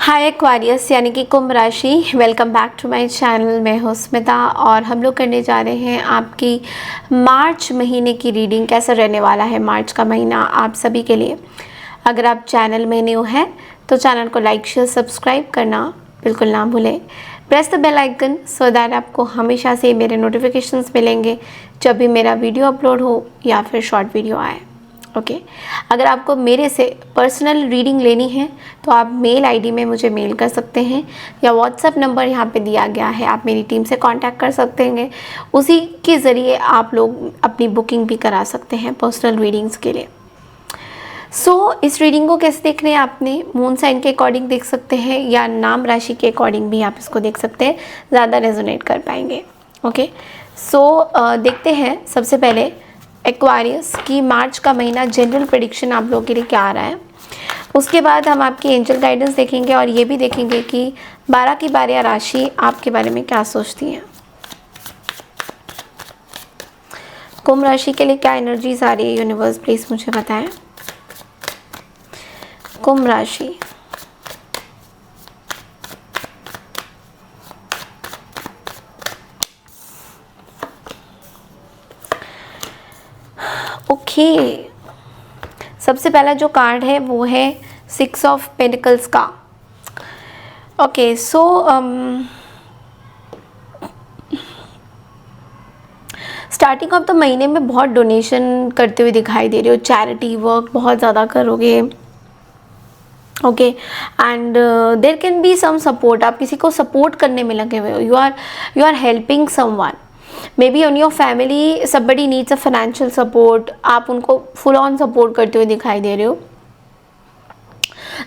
हाय Aquarius यानी कि कुंभ राशि, welcome back to my channel. मैं हूं स्मिता और हम लोग करने जा रहे हैं आपकी मार्च महीने की रीडिंग। कैसा रहने वाला है मार्च का महीना आप सभी के लिए। अगर आप चैनल में न्यू हैं तो चैनल को लाइक शेयर सब्सक्राइब करना बिल्कुल ना भूलें। Press the bell icon so that आपको हमेशा से मेरे नोटिफिकेशंस मिलेंगे जब भी मेरा वीडियो अपलोड हो या फिर शॉर्ट वीडियो आए। ओके अगर आपको मेरे से पर्सनल रीडिंग लेनी है तो आप मेल आईडी में मुझे मेल कर सकते हैं या व्हाट्सएप नंबर यहाँ पे दिया गया है, आप मेरी टीम से कांटेक्ट कर सकते हैं। उसी के ज़रिए आप लोग अपनी बुकिंग भी करा सकते हैं पर्सनल रीडिंग्स के लिए। इस रीडिंग को कैसे देख रहे हैं आपने, मून साइन के अकॉर्डिंग देख सकते हैं या नाम राशि के अकॉर्डिंग भी आप इसको देख सकते हैं, ज़्यादा रेजोनेट कर पाएंगे। ओके देखते हैं सबसे पहले एक्वारियस की मार्च का महीना जनरल प्रेडिक्शन आप लोगों के लिए क्या आ रहा है। उसके बाद हम आपकी एंजल गाइडेंस देखेंगे और ये भी देखेंगे कि 12 की 12 राशि आपके बारे में क्या सोचती हैं। कुंभ राशि के लिए क्या एनर्जीज आ रही है यूनिवर्स, प्लीज़ मुझे बताएं। कुंभ राशि, ओके सबसे पहला जो कार्ड है वो है 6 ऑफ पेंटिकल्स का। ओके स्टार्टिंग ऑफ द महीने में बहुत डोनेशन करते हुए दिखाई दे रहे हो, चैरिटी वर्क बहुत ज़्यादा करोगे। Okay and there can be some support, आप किसी को सपोर्ट करने में लगे हुए हो, you are helping someone, maybe on your family somebody needs a financial support, आप उनको फुल ऑन सपोर्ट करते हुए दिखाई दे रहे हो।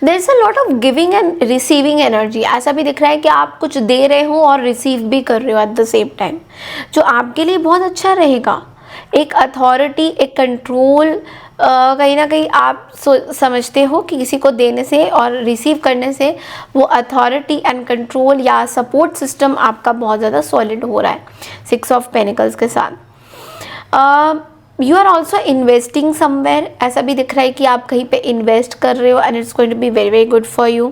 There is a lot of giving and receiving energy, ऐसा भी दिख रहा है कि आप कुछ दे रहे हो और रिसीव भी कर रहे हो एट द सेम टाइम, जो आपके लिए बहुत अच्छा रहेगा। एक अथॉरिटी, एक कंट्रोल, कहीं ना कहीं आप समझते हो कि किसी को देने से और रिसीव करने से वो अथॉरिटी एंड कंट्रोल या सपोर्ट सिस्टम आपका बहुत ज़्यादा सॉलिड हो रहा है 6 ऑफ पेनिकल्स के साथ। You are also investing somewhere, ऐसा भी दिख रहा है कि आप कहीं पे इन्वेस्ट कर रहे हो and it's going to be very very good for you.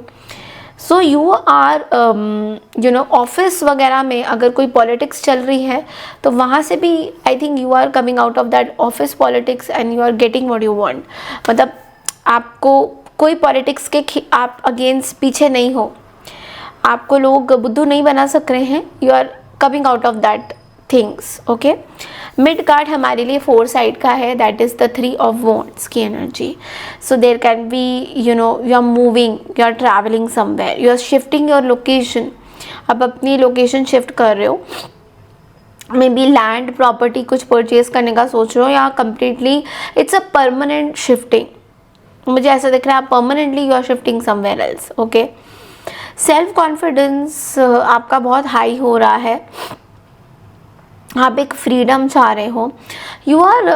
So you are office वगैरह में अगर कोई पॉलिटिक्स चल रही है तो वहाँ से भी I think you are coming out of that office politics and you are getting what you want. मतलब आपको कोई पॉलिटिक्स के आप अगेंस्ट पीछे नहीं हो, आपको लोग बुद्धू नहीं बना सक रहे हैं, you are coming out of that things. Okay mid card हमारे लिए 4 साइड का है, that is the 3 of wands की एनर्जी। So there can be you are moving, you are travelling somewhere, you are shifting your location, आप अपनी location shift कर रहे हो, मे बी लैंड प्रॉपर्टी कुछ परचेज करने का सोच रहे हो या completely it's a permanent shifting. मुझे ऐसा दिख रहा है आप permanently you are shifting somewhere else. Okay self confidence आपका बहुत हाई हो रहा है, आप एक फ्रीडम चाह रहे हो, यू आर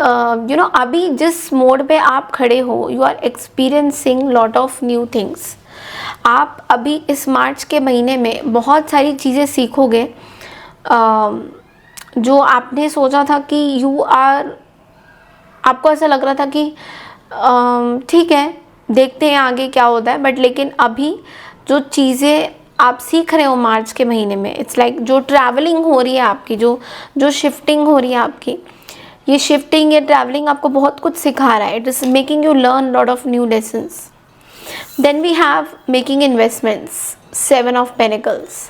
अभी जिस मोड पे आप खड़े हो you are experiencing lot of new things. आप अभी इस मार्च के महीने में बहुत सारी चीज़ें सीखोगे जो आपने सोचा था कि आपको ऐसा लग रहा था कि ठीक है देखते हैं आगे क्या होता है, बट लेकिन अभी जो चीज़ें आप सीख रहे हो मार्च के महीने में, इट्स लाइक जो ट्रैवलिंग हो रही है आपकी, जो शिफ्टिंग हो रही है आपकी, ये शिफ्टिंग, ये ट्रैवलिंग आपको बहुत कुछ सिखा रहा है। It is making you learn lot of new lessons. Then we have making investments, 7 of pentacles.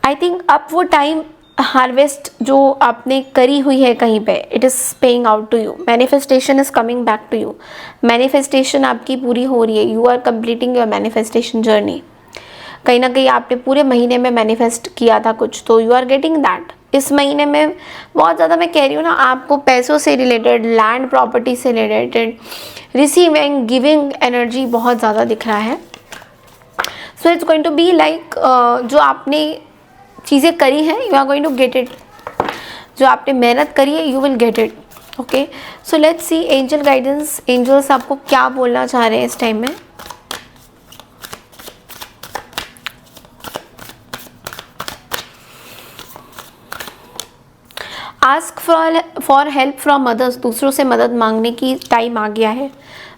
I think अब वो टाइम हार्वेस्ट जो आपने करी हुई है कहीं पे, it is paying out to you, manifestation is coming back to you, manifestation आपकी पूरी हो रही है, you are completing your manifestation journey. कहीं ना कहीं आपने पूरे महीने में मैनिफेस्ट किया था कुछ, तो यू आर गेटिंग दैट। इस महीने में बहुत ज़्यादा मैं कह रही हूँ ना, आपको पैसों से रिलेटेड, लैंड प्रॉपर्टी से रिलेटेड, रिसीविंग गिविंग एनर्जी बहुत ज़्यादा दिख रहा है। So it's going to be like जो आपने चीज़ें करी हैं you are going to get it, जो आपने मेहनत करी है you will get it. Okay so let's see angel guidance, angels आपको क्या बोलना चाह रहे हैं इस टाइम में। Ask for help from others, दूसरों से मदद मांगने की टाइम आ गया है,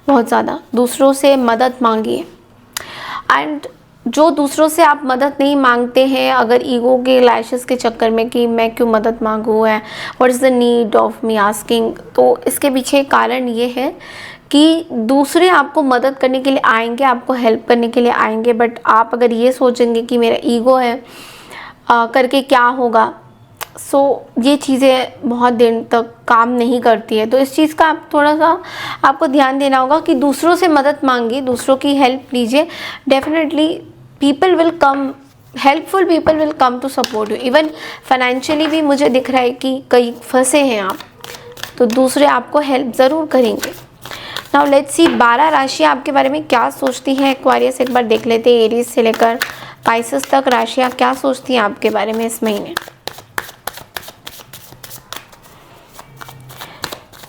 बहुत ज़्यादा दूसरों से मदद मांगिए। एंड जो दूसरों से आप मदद नहीं मांगते हैं, अगर ईगो के लैशेस के चक्कर में कि मैं क्यों मदद मांगूँ है, what is the need of me asking, तो इसके पीछे कारण ये है कि दूसरे आपको मदद करने के लिए आएंगे, आपको हेल्प करने के लिए आएंगे, बट आप अगर ये सोचेंगे कि मेरा ईगो है, करके क्या होगा, सो ये चीज़ें बहुत दिन तक काम नहीं करती है। तो इस चीज़ का आप थोड़ा सा आपको ध्यान देना होगा कि दूसरों से मदद मांगिए, दूसरों की हेल्प लीजिए, definitely people will come, helpful people will come to support you. Even financially भी मुझे दिख रहा है कि कहीं फंसे हैं आप, तो दूसरे आपको हेल्प ज़रूर करेंगे। नाउ लेट्स सी 12 राशि आपके बारे में क्या सोचती हैं एक्वेरियस, एक बार देख लेते हैं। एरीज से लेकर पाइसेस तक राशियाँ क्या सोचती हैं आपके बारे में इस महीने।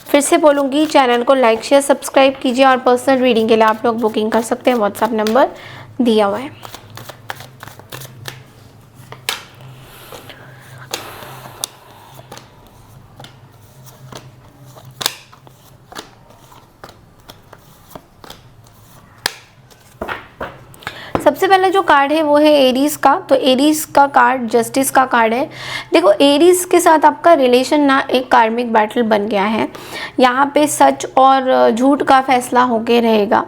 फिर से बोलूँगी, चैनल को लाइक शेयर सब्सक्राइब कीजिए और पर्सनल रीडिंग के लिए आप लोग बुकिंग कर सकते हैं, व्हाट्सएप नंबर दिया हुआ है। सबसे पहला जो कार्ड है वो है एरीज का। तो एरीज का कार्ड जस्टिस का कार्ड है। देखो, एरीज के साथ आपका रिलेशन ना एक कार्मिक बैटल बन गया है। यहाँ पे सच और झूठ का फैसला होके रहेगा।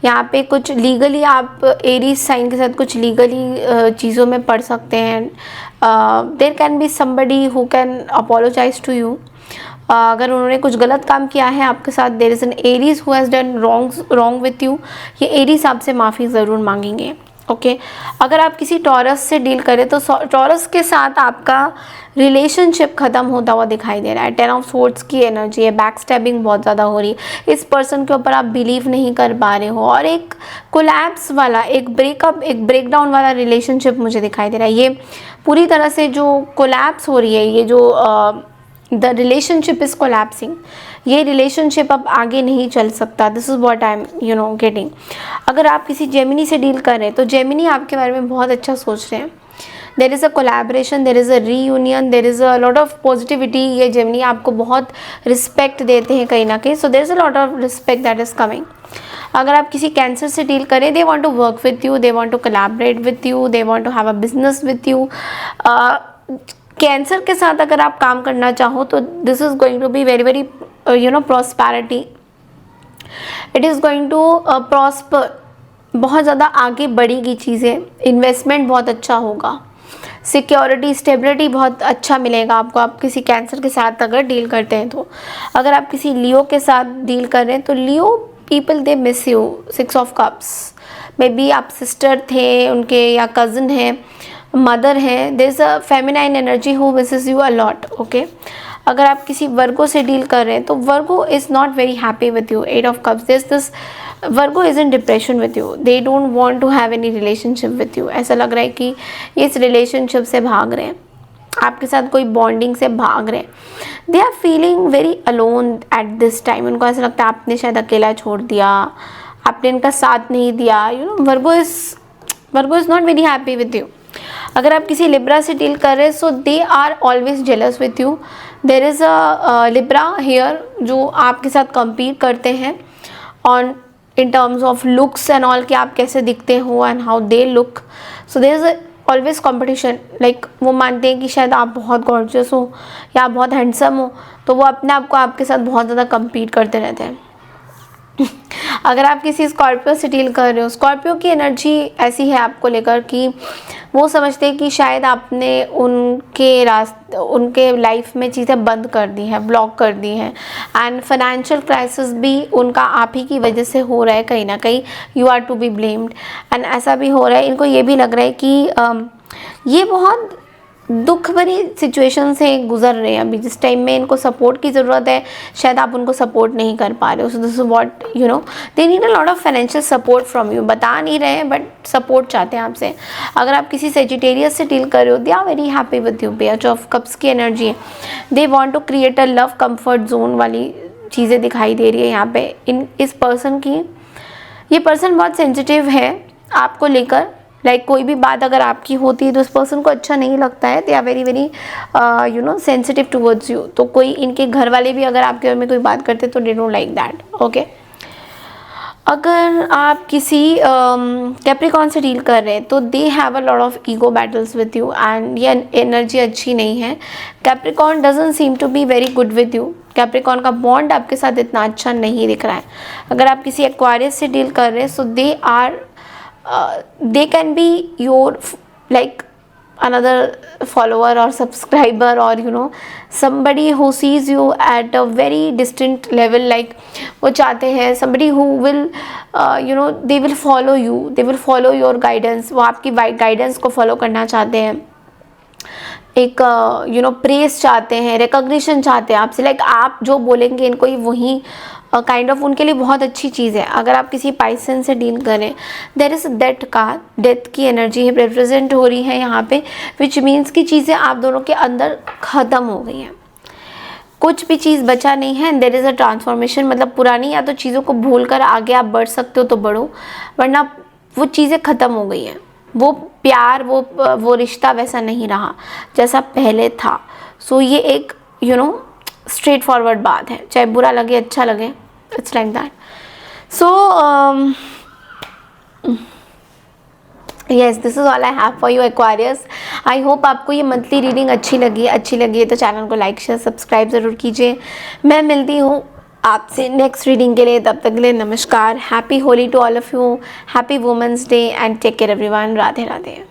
यहाँ पे कुछ लीगली आप एरीज साइन के साथ कुछ लीगली चीज़ों में पढ़ सकते हैं। There can be somebody who can apologize to you. अगर उन्होंने कुछ गलत काम किया है आपके साथ, there is an Aries who has done wrong with you, ये एरीज आपसे माफ़ी ज़रूर मांगेंगे। ओके अगर आप किसी टॉरस से डील करें तो टॉरस के साथ आपका रिलेशनशिप ख़त्म होता हुआ दिखाई दे रहा है। 10 ऑफ स्वॉर्ड्स की एनर्जी है, बैक स्टैबिंग बहुत ज़्यादा हो रही है, इस पर्सन के ऊपर आप बिलीव नहीं कर पा रहे हो, और एक कोलैप्स वाला, एक ब्रेकअप, एक ब्रेकडाउन वाला रिलेशनशिप मुझे दिखाई दे रहा है। ये पूरी तरह से जो कोलैप्स हो रही है, ये जो द रिलेशनशिप इज़ कोलैप्सिंग, ये रिलेशनशिप अब आगे नहीं चल सकता। This is what I am getting. अगर आप किसी जेमिनी से डील कर रहे हैं तो जेमिनी आपके बारे में बहुत अच्छा सोच रहे हैं। There is a collaboration, there is a reunion, there is a lot of positivity. ये जेमिनी आपको बहुत रिस्पेक्ट देते हैं कहीं ना कहीं, so there is a lot of respect that is coming. अगर आप किसी कैंसर से डील करें, they want to work with you, they want to collaborate with you, they want to have a business with you. Cancer के साथ अगर आप काम करना चाहो तो this is going to be very very prosperity, it is going to prosper, बहुत ज़्यादा आगे बढ़ेगी चीज़ें, इन्वेस्टमेंट बहुत अच्छा होगा, सिक्योरिटी स्टेबिलिटी बहुत अच्छा मिलेगा आपको। आप किसी कैंसर के साथ अगर डील करते हैं तो। अगर आप किसी लियो के साथ डील कर रहे हैं तो Leo people they miss you. 6 of cups, maybe आप सिस्टर थे उनके या कज़न हैं, मदर है, there is a feminine energy who misses you a lot. Okay अगर आप किसी वर्गो से डील कर रहे हैं तो Virgo is not very happy with you. 8 of cups, this Virgo is in depression with you, they don't want to have any relationship with you. ऐसा लग रहा है कि इस रिलेशनशिप से भाग रहे हैं, आपके साथ कोई बॉन्डिंग से भाग रहे हैं। They are feeling very alone at this time. उनको ऐसा लगता है आपने शायद अकेला छोड़ दिया, आपने इनका साथ नहीं दिया। Virgo is not very happy with you. अगर आप किसी लिब्रा से डील कर रहे हैं so they are always jealous with you. There is a Libra here जो आपके साथ compete करते हैं on in terms of looks and all, कि आप कैसे दिखते हो and how they look. So there is always competition, like वो मानते हैं कि शायद आप बहुत गॉर्जियस हो या आप बहुत हैंडसम हो, तो वो अपने आप को आपके साथ बहुत ज़्यादा compete करते रहते हैं। अगर आप किसी स्कॉर्पियो से डील कर रहे हो, स्कॉर्पियो की एनर्जी ऐसी है आपको लेकर कि वो समझते हैं कि शायद आपने उनके लाइफ में चीज़ें बंद कर दी हैं, ब्लॉक कर दी हैं, एंड फाइनेंशियल क्राइसिस भी उनका आप ही की वजह से हो रहा है कहीं ना कहीं। You are to be blamed, and ऐसा भी हो रहा है, इनको ये भी लग रहा है कि ये बहुत दुख भरी सिचुएशन से गुजर रहे हैं अभी, जिस टाइम में इनको सपोर्ट की ज़रूरत है शायद आप उनको सपोर्ट नहीं कर पा रहे हो। So this is what they need a lot of financial support from you. बता नहीं रहे हैं बट सपोर्ट चाहते हैं आपसे। अगर आप किसी सेजिटेरियस से डील कर रहे हो, they are very happy with you. Page of cups की एनर्जी है, they want to create a love comfort zone वाली चीज़ें दिखाई दे रही है यहाँ पे इस पर्सन की। ये पर्सन बहुत सेंसिटिव है आपको लेकर, लाइक कोई भी बात अगर आपकी होती है तो उस पर्सन को अच्छा नहीं लगता है। They are very very sensitive towards you. तो कोई इनके घर वाले भी अगर आपके बारे में कोई बात करते तो they don't like that. Okay अगर आप किसी कैप्रिकॉन से डील कर रहे हैं तो they have a lot of ego battles with you and ये एनर्जी अच्छी नहीं है. Capricorn doesn't seem to be very good with you. Capricorn का बॉन्ड आपके साथ इतना अच्छा नहीं दिख रहा है. अगर आप किसी एक्वारियस से डील कर रहे हैं so they can be your like another follower or subscriber or somebody who sees you at a very distant level, like वो चाहते हैं somebody who will they will follow you, they will follow your guidance. वो आपकी guidance को follow करना चाहते हैं. एक प्रेस चाहते हैं, रिकॉग्निशन चाहते हैं आपसे. लाइक आप जो बोलेंगे इनको ही वही काइंड ऑफ उनके लिए बहुत अच्छी चीज़ है. अगर आप किसी पाइसन से डील करें, there is death card, death की एनर्जी है रिप्रेजेंट हो रही है यहाँ पे, विच मीन्स की चीज़ें आप दोनों के अंदर ख़त्म हो गई हैं. कुछ भी चीज़ बचा नहीं है. There is a transformation. मतलब पुरानी या तो चीज़ों को भूल कर आगे आप बढ़ सकते हो तो बढ़ो, वरना वो चीज़ें ख़त्म हो गई हैं. वो प्यार, वो रिश्ता वैसा नहीं रहा जैसा पहले था. सो ये एक स्ट्रेट फॉरवर्ड बात है, चाहे बुरा लगे अच्छा लगे, it's like that. So yes, this is all I have for you Aquarius. I hope आपको ये मंथली रीडिंग अच्छी लगी है तो चैनल को लाइक शेयर सब्सक्राइब ज़रूर कीजिए. मैं मिलती हूँ आपसे नेक्स्ट रीडिंग के लिए. तब तक के लिए नमस्कार. Happy Holi to all of you. Happy women's day and take care everyone. Radhe Radhe.